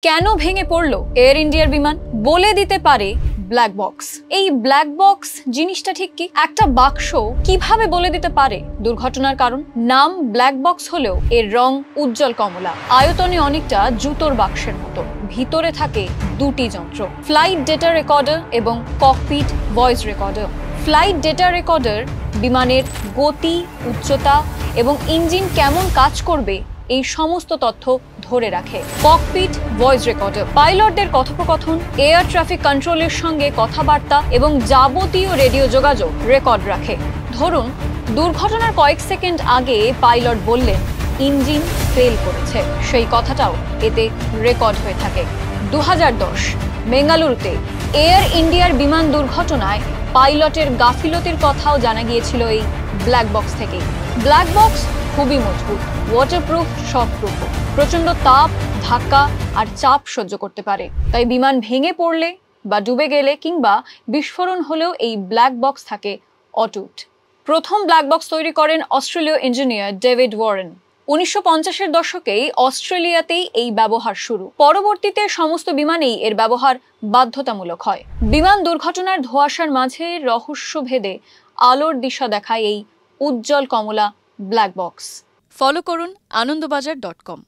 কেন ভেঙে পড়লো এয়ার ইন্ডিয়ার বিমান বলে দিতে পারে ব্ল্যাক বক্স। এই ব্ল্যাক বক্স জিনিসটা ঠিক কি? একটা বাক্স কিভাবে বলে দিতে পারে দুর্ঘটনার কারণ? নাম ব্ল্যাক বক্স হলেও এর রং উজ্জ্বল কমলা, আয়তনে অনেকটা জুতোর বাক্সের মতো। ভিতরে থাকে দুটি যন্ত্র, ফ্লাইট ডেটা রেকর্ডার এবং cockpit voice recorder. Flight data recorder বিমানের গতি, উচ্চতা এবং ইঞ্জিন কেমন কাজ করবে এই সমস্ত তথ্য ধরে রাখে। ককপিট ভয়েস রেকর্ডার পাইলটদের কথোপকথন, এয়ার ট্রাফিক কন্ট্রোলের সঙ্গে কথাবার্তা এবং যাবতীয় রেডিও যোগাযোগ রেকর্ড রাখে। ধরুন দুর্ঘটনার কয়েক সেকেন্ড আগে পাইলট বললেন ইঞ্জিন ফেল করেছে, সেই কথাটাও এতে রেকর্ড হয়ে থাকে। 2010 বেঙ্গালুরুতে এয়ার ইন্ডিয়ার বিমান দুর্ঘটনায় পাইলটের গাফিলতির কথাও জানা গিয়েছিল এই ব্ল্যাক বক্স থেকেই। ব্ল্যাক বক্স খুবই মজবুত, ওয়াটারপ্রুফ, শকপ্রুফ, প্রচন্ড তাপ, ধাক্কা আর চাপ সহ্য করতে পারে। তাই বিমান ভেঙে পড়লে বা ডুবে গেলে কিংবা বিস্ফোরণ হলেও এই ব্ল্যাক বক্স থাকে অটুট। প্রথম ব্ল্যাক বক্স তৈরি করেন অস্ট্রেলীয় ইঞ্জিনিয়ার ডেভিড ওয়ারেন। 1950-এর দশকেই অস্ট্রেলিয়াতেই এই ব্যবহার শুরু। পরবর্তীতে সমস্ত বিমানেই এর ব্যবহার বাধ্যতামূলক হয়। বিমান দুর্ঘটনার ধোঁয়াশার মাঝে রহস্য ভেদে আলোর দিশা দেখায় এই উজ্জ্বল কমলা ব্ল্যাক বক্স। ফলো করুন আনন্দবাজার.com।